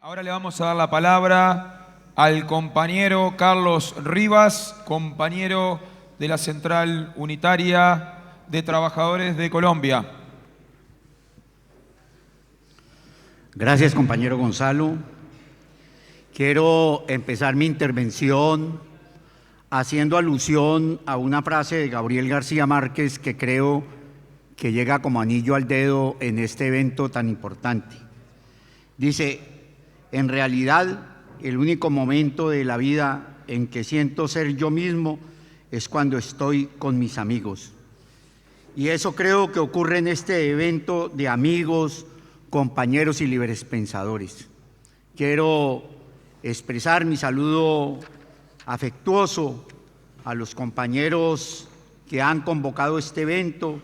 Ahora le vamos a dar la palabra al compañero Carlos Rivas, compañero de la Central Unitaria de Trabajadores de Colombia. Gracias, compañero Gonzalo. Quiero empezar mi intervención haciendo alusión a una frase de Gabriel García Márquez que creo que llega como anillo al dedo en este evento tan importante. Dice: en realidad, el único momento de la vida en que siento ser yo mismo es cuando estoy con mis amigos. Y eso creo que ocurre en este evento de amigos, compañeros y libres pensadores. Quiero expresar mi saludo afectuoso a los compañeros que han convocado este evento,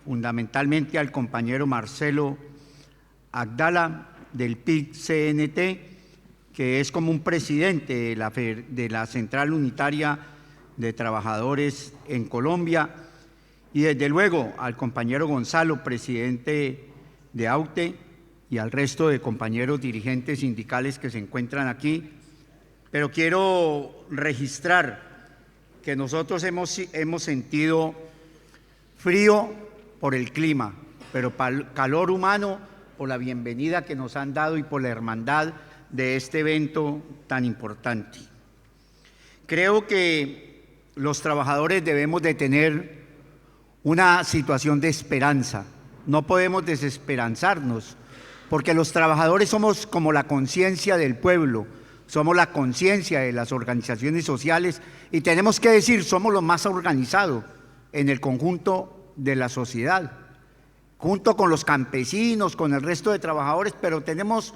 fundamentalmente al compañero Marcelo Agdala del PIC-CNT, que es como un presidente de la Central Unitaria de Trabajadores en Colombia, y desde luego al compañero Gonzalo, presidente de AUTE, y al resto de compañeros dirigentes sindicales que se encuentran aquí. Pero quiero registrar que nosotros hemos sentido frío por el clima, pero calor humano por la bienvenida que nos han dado y por la hermandad de este evento tan importante. Creo que los trabajadores debemos de tener una situación de esperanza. No podemos desesperanzarnos, porque los trabajadores somos como la conciencia del pueblo, somos la conciencia de las organizaciones sociales y tenemos que decir, somos los más organizados en el conjunto de la sociedad, junto con los campesinos, con el resto de trabajadores, pero tenemos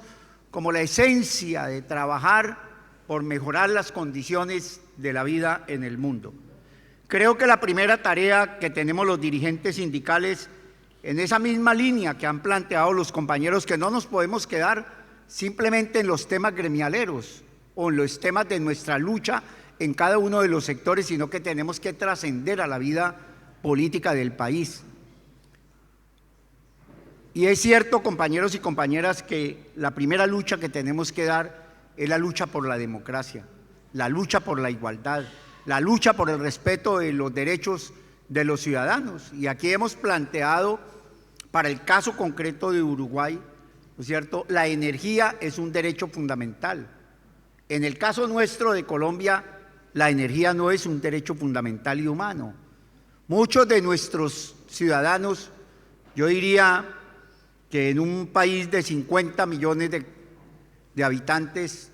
como la esencia de trabajar por mejorar las condiciones de la vida en el mundo. Creo que la primera tarea que tenemos los dirigentes sindicales, en esa misma línea que han planteado los compañeros, que no nos podemos quedar simplemente en los temas gremialeros o en los temas de nuestra lucha en cada uno de los sectores, sino que tenemos que trascender a la vida política del país. Y es cierto, compañeros y compañeras, que la primera lucha que tenemos que dar es la lucha por la democracia, la lucha por la igualdad, la lucha por el respeto de los derechos de los ciudadanos. Y aquí hemos planteado, para el caso concreto de Uruguay, ¿no es cierto?, la energía es un derecho fundamental. En el caso nuestro de Colombia, la energía no es un derecho fundamental y humano. Muchos de nuestros ciudadanos, yo diría que en un país de 50 millones de habitantes,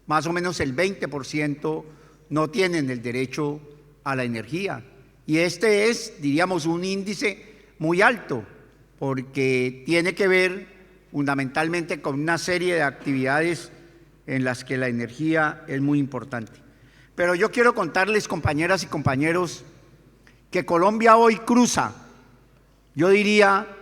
más o menos el 20% no tienen el derecho a la energía. Y este es, diríamos, un índice muy alto, porque tiene que ver fundamentalmente con una serie de actividades en las que la energía es muy importante. Pero yo quiero contarles, compañeras y compañeros, que Colombia hoy cruza, yo diría,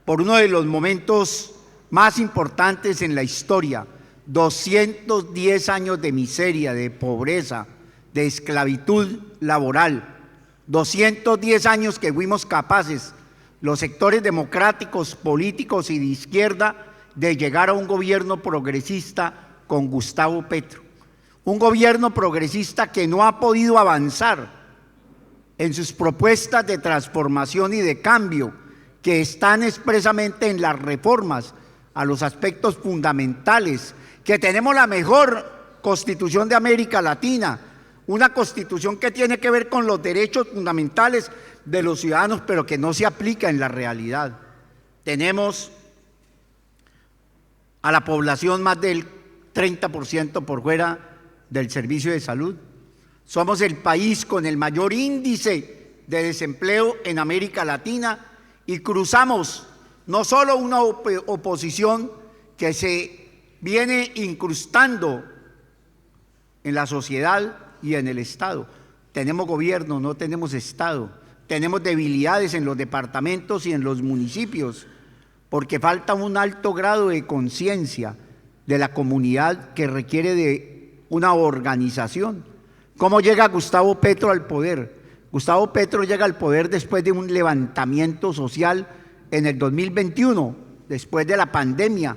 por uno de los momentos más importantes en la historia, 210 años de miseria, de pobreza, de esclavitud laboral, 210 años que fuimos capaces, los sectores democráticos, políticos y de izquierda, de llegar a un gobierno progresista con Gustavo Petro. Un gobierno progresista que no ha podido avanzar en sus propuestas de transformación y de cambio, que están expresamente en las reformas a los aspectos fundamentales, que tenemos la mejor constitución de América Latina, una constitución que tiene que ver con los derechos fundamentales de los ciudadanos, pero que no se aplica en la realidad. Tenemos a la población más del 30% por fuera del servicio de salud. Somos el país con el mayor índice de desempleo en América Latina y cruzamos no solo una oposición que se viene incrustando en la sociedad y en el Estado. Tenemos gobierno, no tenemos Estado. Tenemos debilidades en los departamentos y en los municipios, porque falta un alto grado de conciencia de la comunidad que requiere de una organización. ¿Cómo llega Gustavo Petro al poder? Gustavo Petro llega al poder después de un levantamiento social en el 2021, después de la pandemia,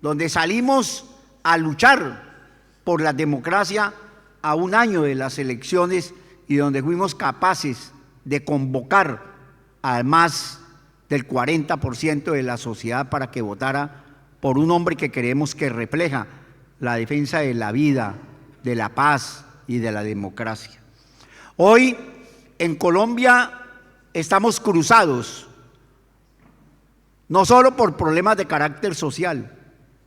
donde salimos a luchar por la democracia a un año de las elecciones y donde fuimos capaces de convocar a más del 40% de la sociedad para que votara por un hombre que creemos que refleja la defensa de la vida, de la paz y de la democracia. Hoy en Colombia estamos cruzados, no solo por problemas de carácter social,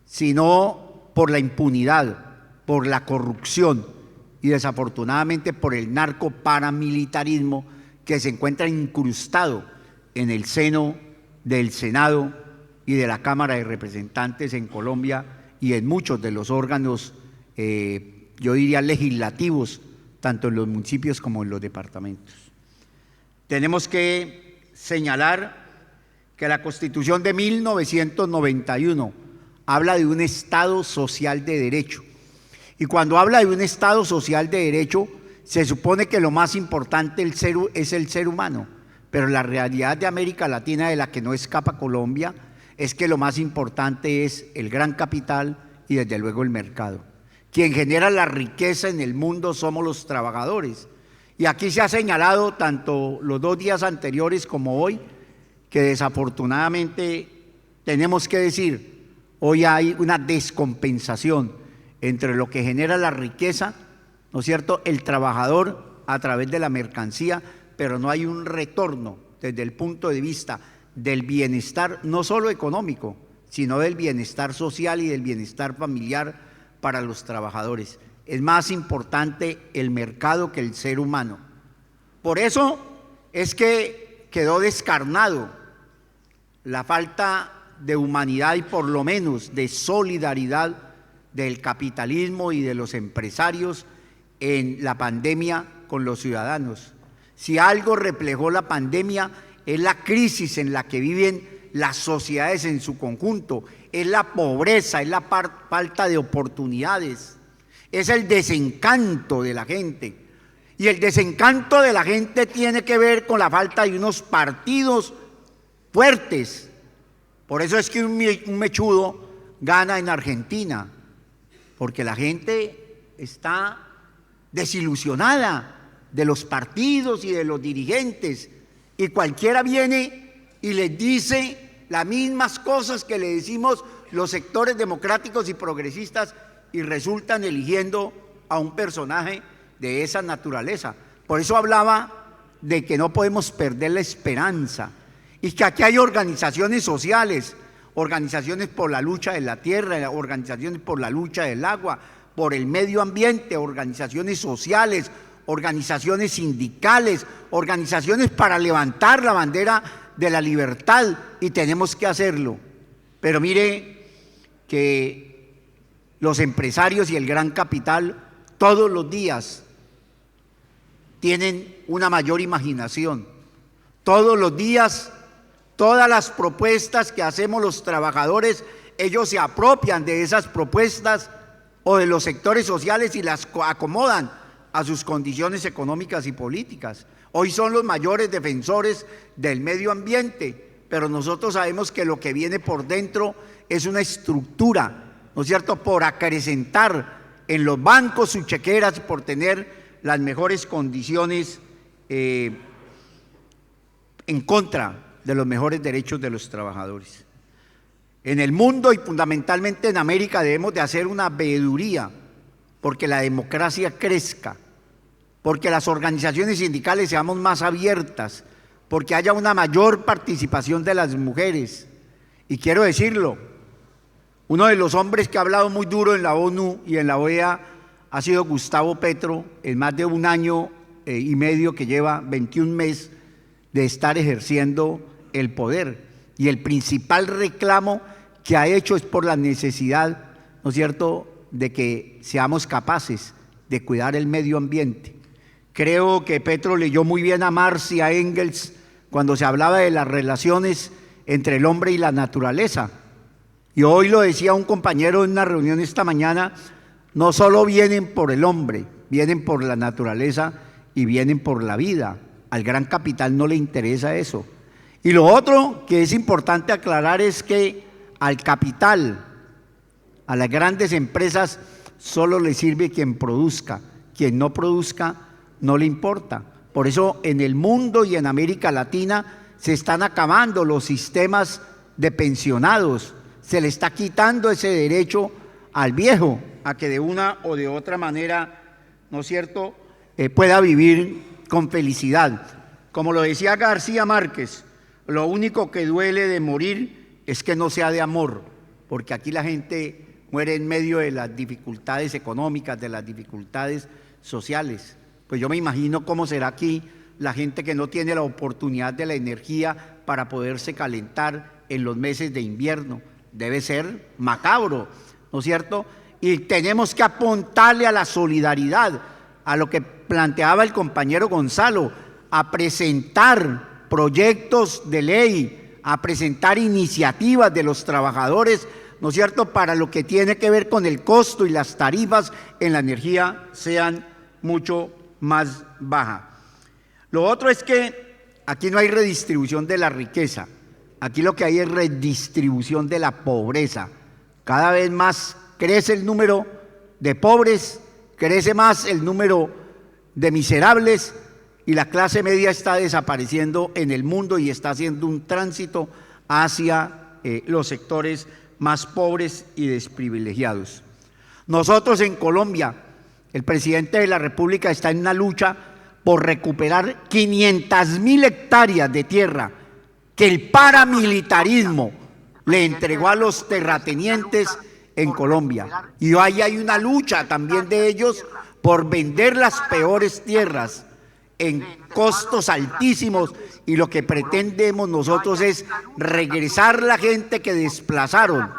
sino por la impunidad, por la corrupción y desafortunadamente por el narcoparamilitarismo que se encuentra incrustado en el seno del Senado y de la Cámara de Representantes en Colombia y en muchos de los órganos, yo diría legislativos, tanto en los municipios como en los departamentos. Tenemos que señalar que la Constitución de 1991 habla de un Estado social de derecho. Y cuando habla de un Estado social de derecho, se supone que lo más importante es el ser humano. Pero la realidad de América Latina, de la que no escapa Colombia, es que lo más importante es el gran capital y desde luego el mercado. Quien genera la riqueza en el mundo somos los trabajadores. Y aquí se ha señalado tanto los 2 días anteriores como hoy, que desafortunadamente tenemos que decir, hoy hay una descompensación entre lo que genera la riqueza, ¿no es cierto?, el trabajador a través de la mercancía, pero no hay un retorno desde el punto de vista del bienestar, no solo económico, sino del bienestar social y del bienestar familiar para los trabajadores. Es más importante el mercado que el ser humano. Por eso es que quedó descarnado la falta de humanidad y por lo menos de solidaridad del capitalismo y de los empresarios en la pandemia con los ciudadanos. Si algo reflejó la pandemia es la crisis en la que viven las sociedades en su conjunto, es la pobreza, es la falta de oportunidades, es el desencanto de la gente. Y el desencanto de la gente tiene que ver con la falta de unos partidos fuertes. Por eso es que un mechudo gana en Argentina, porque la gente está desilusionada de los partidos y de los dirigentes, y cualquiera viene y les dice las mismas cosas que le decimos los sectores democráticos y progresistas y resultan eligiendo a un personaje de esa naturaleza. Por eso hablaba de que no podemos perder la esperanza y que aquí hay organizaciones sociales, organizaciones por la lucha de la tierra, organizaciones por la lucha del agua, por el medio ambiente, organizaciones sociales, organizaciones sindicales, organizaciones para levantar la bandera de la libertad, y tenemos que hacerlo. Pero mire que los empresarios y el gran capital todos los días tienen una mayor imaginación. Todos los días, todas las propuestas que hacemos los trabajadores, ellos se apropian de esas propuestas o de los sectores sociales y las acomodan a sus condiciones económicas y políticas. Hoy son los mayores defensores del medio ambiente, pero nosotros sabemos que lo que viene por dentro es una estructura, ¿no es cierto?, por acrecentar en los bancos sus chequeras, por tener las mejores condiciones en contra de los mejores derechos de los trabajadores. En el mundo y fundamentalmente en América debemos de hacer una veeduría porque la democracia crezca, porque las organizaciones sindicales seamos más abiertas, porque haya una mayor participación de las mujeres. Y quiero decirlo, uno de los hombres que ha hablado muy duro en la ONU y en la OEA ha sido Gustavo Petro, en más de 1 año y medio que lleva, 21 meses de estar ejerciendo el poder. Y el principal reclamo que ha hecho es por la necesidad, ¿no es cierto?, de que seamos capaces de cuidar el medio ambiente. Creo que Petro leyó muy bien a Marx y a Engels cuando se hablaba de las relaciones entre el hombre y la naturaleza. Y hoy lo decía un compañero en una reunión esta mañana, no solo vienen por el hombre, vienen por la naturaleza y vienen por la vida. Al gran capital no le interesa eso. Y lo otro que es importante aclarar es que al capital A las grandes empresas solo les sirve quien produzca. Quien no produzca no le importa. Por eso en el mundo y en América Latina se están acabando los sistemas de pensionados. Se le está quitando ese derecho al viejo a que de una o de otra manera, ¿no es cierto?, pueda vivir con felicidad. Como lo decía García Márquez, lo único que duele de morir es que no sea de amor, porque aquí la gente muere en medio de las dificultades económicas, de las dificultades sociales. Pues yo me imagino cómo será aquí la gente que no tiene la oportunidad de la energía para poderse calentar en los meses de invierno. Debe ser macabro, ¿no es cierto? Y tenemos que apuntarle a la solidaridad, a lo que planteaba el compañero Gonzalo, a presentar proyectos de ley, a presentar iniciativas de los trabajadores, ¿no es cierto?, para lo que tiene que ver con el costo y las tarifas en la energía sean mucho más bajas. Lo otro es que aquí no hay redistribución de la riqueza, aquí lo que hay es redistribución de la pobreza. Cada vez más crece el número de pobres, crece más el número de miserables y la clase media está desapareciendo en el mundo y está haciendo un tránsito hacia los sectores más pobres y desprivilegiados. Nosotros en Colombia, el presidente de la República está en una lucha por recuperar 500.000 hectáreas de tierra que el paramilitarismo le entregó a los terratenientes en Colombia. Y ahí hay una lucha también de ellos por vender las peores tierras en costos altísimos, y lo que pretendemos nosotros es regresar la gente que desplazaron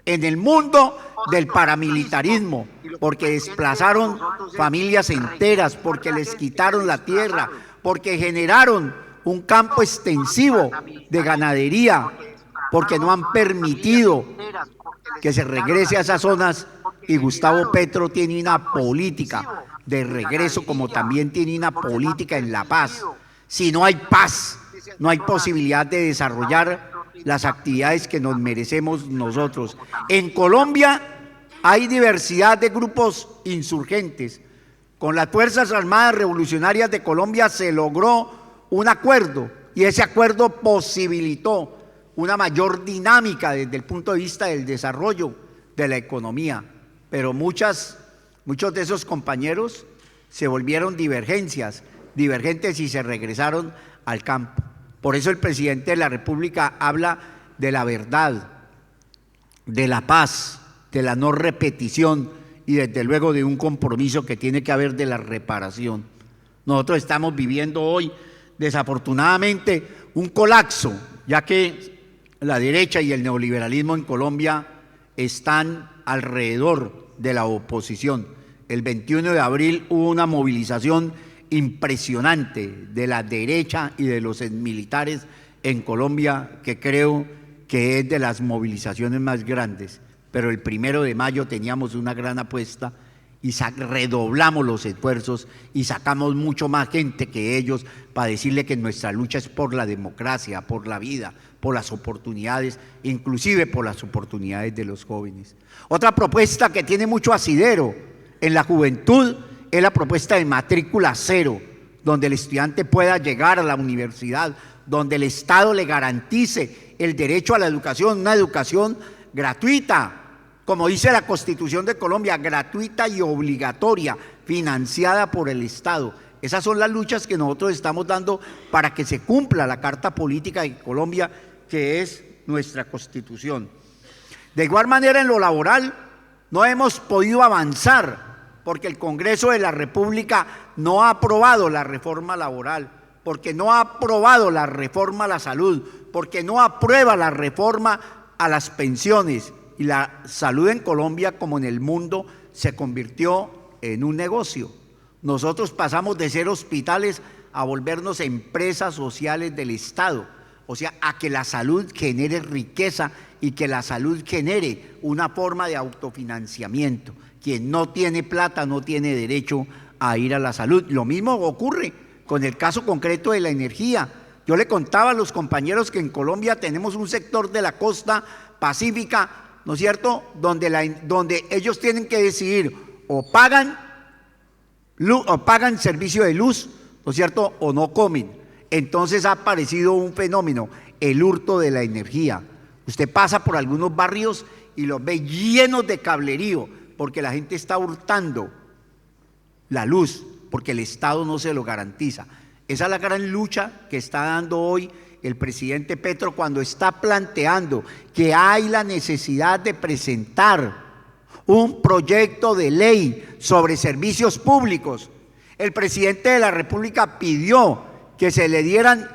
en el mundo del paramilitarismo, porque desplazaron familias enteras, porque les quitaron la tierra, porque generaron un campo extensivo de ganadería, porque no han permitido que se regrese a esas zonas. Y Gustavo Petro tiene una política de regreso, como también tiene una política en la paz. Si no hay paz, no hay posibilidad de desarrollar las actividades que nos merecemos nosotros. En Colombia hay diversidad de grupos insurgentes. Con las Fuerzas Armadas Revolucionarias de Colombia se logró un acuerdo, y ese acuerdo posibilitó una mayor dinámica desde el punto de vista del desarrollo de la economía. Pero muchos de esos compañeros se volvieron divergentes y se regresaron al campo. Por eso el presidente de la República habla de la verdad, de la paz, de la no repetición y desde luego de un compromiso que tiene que haber de la reparación. Nosotros estamos viviendo hoy, desafortunadamente, un colapso, ya que la derecha y el neoliberalismo en Colombia están alrededor de la oposición. El 21 de abril hubo una movilización impresionante de la derecha y de los militares en Colombia, que creo que es de las movilizaciones más grandes. Pero el 1 de mayo teníamos una gran apuesta y redoblamos los esfuerzos y sacamos mucho más gente que ellos para decirle que nuestra lucha es por la democracia, por la vida, por las oportunidades, inclusive por las oportunidades de los jóvenes. Otra propuesta que tiene mucho asidero en la juventud es la propuesta de matrícula cero, donde el estudiante pueda llegar a la universidad, donde el Estado le garantice el derecho a la educación, una educación gratuita, como dice la Constitución de Colombia, gratuita y obligatoria, financiada por el Estado. Esas son las luchas que nosotros estamos dando para que se cumpla la Carta Política de Colombia, que es nuestra Constitución. De igual manera, en lo laboral no hemos podido avanzar porque el Congreso de la República no ha aprobado la reforma laboral, porque no ha aprobado la reforma a la salud, porque no aprueba la reforma a las pensiones. Y la salud en Colombia, como en el mundo, se convirtió en un negocio. Nosotros pasamos de ser hospitales a volvernos empresas sociales del Estado, o sea, a que la salud genere riqueza y que la salud genere una forma de autofinanciamiento. Quien no tiene plata no tiene derecho a ir a la salud. Lo mismo ocurre con el caso concreto de la energía. Yo le contaba a los compañeros que en Colombia tenemos un sector de la costa pacífica ¿no es cierto?, donde ellos tienen que decidir o pagan servicio de luz, ¿no es cierto?, o no comen. Entonces ha aparecido un fenómeno, el hurto de la energía. Usted pasa por algunos barrios y los ve llenos de cablerío, porque la gente está hurtando la luz, porque el Estado no se lo garantiza. Esa es la gran lucha que está dando hoy el presidente Petro cuando está planteando que hay la necesidad de presentar un proyecto de ley sobre servicios públicos. El presidente de la República pidió que se le dieran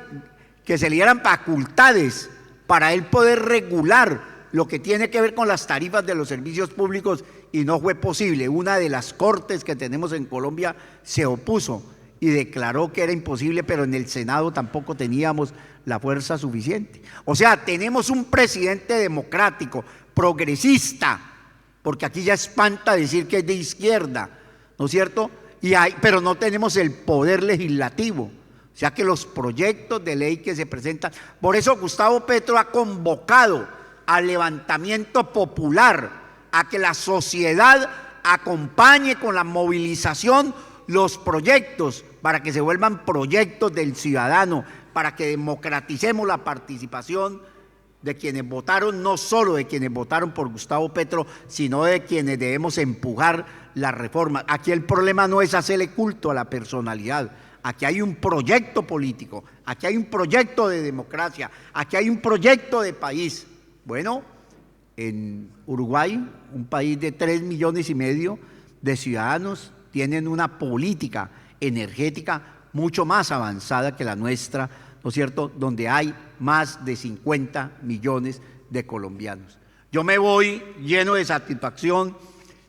facultades para él poder regular lo que tiene que ver con las tarifas de los servicios públicos y no fue posible. Una de las cortes que tenemos en Colombia se opuso y declaró que era imposible, pero en el Senado tampoco teníamos la fuerza suficiente. O sea, tenemos un presidente democrático, progresista, porque aquí ya espanta decir que es de izquierda, ¿no es cierto? Pero no tenemos el poder legislativo, o sea que los proyectos de ley que se presentan, por eso Gustavo Petro ha convocado al levantamiento popular, a que la sociedad acompañe con la movilización los proyectos para que se vuelvan proyectos del ciudadano, para que democraticemos la participación de quienes votaron, no solo de quienes votaron por Gustavo Petro, sino de quienes debemos empujar la reforma. Aquí el problema no es hacerle culto a la personalidad, aquí hay un proyecto político, aquí hay un proyecto de democracia, aquí hay un proyecto de país. Bueno, en Uruguay, un país de 3,5 millones de ciudadanos, tienen una política energética mucho más avanzada que la nuestra, ¿no es cierto?, donde hay más de 50 millones de colombianos. Yo me voy lleno de satisfacción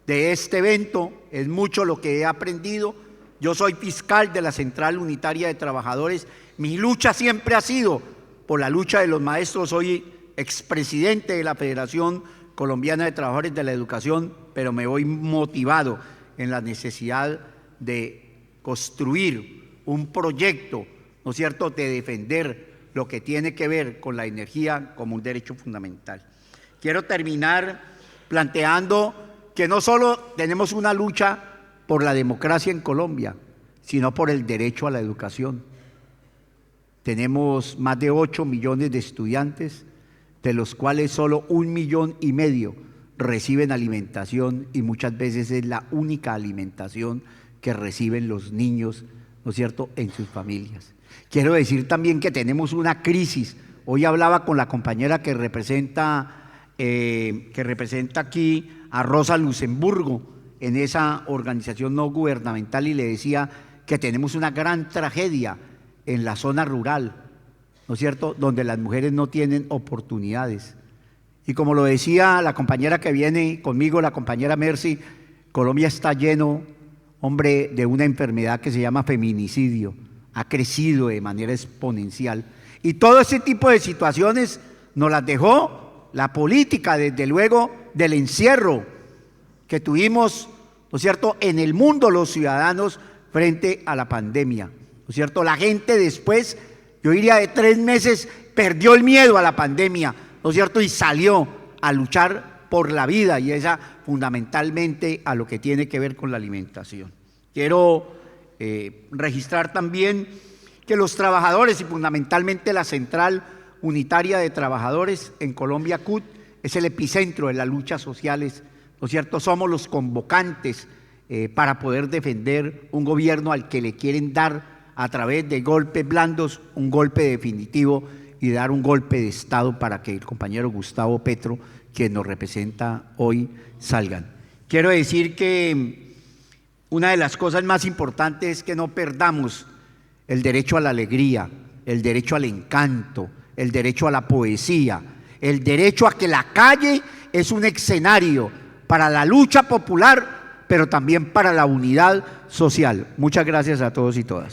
de este evento, es mucho lo que he aprendido. Yo soy fiscal de la Central Unitaria de Trabajadores, mi lucha siempre ha sido por la lucha de los maestros, soy expresidente de la Federación Colombiana de Trabajadores de la Educación, pero me voy motivado en la necesidad de construir un proyecto, ¿no es cierto?, de defender lo que tiene que ver con la energía como un derecho fundamental. Quiero terminar planteando que no solo tenemos una lucha por la democracia en Colombia, sino por el derecho a la educación. Tenemos más de 8 millones de estudiantes, de los cuales solo 1,5 millones reciben alimentación y muchas veces es la única alimentación que reciben los niños, ¿no es cierto?, en sus familias. Quiero decir también que tenemos una crisis. Hoy hablaba con la compañera que representa aquí a Rosa Luxemburgo en esa organización no gubernamental y le decía que tenemos una gran tragedia en la zona rural, ¿no es cierto?, donde las mujeres no tienen oportunidades. Y como lo decía la compañera que viene conmigo, la compañera Mercy, Colombia está lleno, hombre, de una enfermedad que se llama feminicidio, ha crecido de manera exponencial. Y todo ese tipo de situaciones nos las dejó la política, desde luego, del encierro que tuvimos, ¿no es cierto?, en el mundo los ciudadanos frente a la pandemia, ¿no es cierto? La gente después, yo diría de 3 meses, perdió el miedo a la pandemia, ¿no es cierto?, y salió a luchar por la vida y esa fundamentalmente a lo que tiene que ver con la alimentación. Quiero registrar también que los trabajadores y fundamentalmente la Central Unitaria de Trabajadores en Colombia, CUT, es el epicentro de las luchas sociales, ¿no es cierto? Somos los convocantes para poder defender un gobierno al que le quieren dar a través de golpes blandos un golpe definitivo y dar un golpe de Estado para que el compañero Gustavo Petro, quien nos representa hoy, salgan. Quiero decir que una de las cosas más importantes es que no perdamos el derecho a la alegría, el derecho al encanto, el derecho a la poesía, el derecho a que la calle es un escenario para la lucha popular, pero también para la unidad social. Muchas gracias a todos y todas.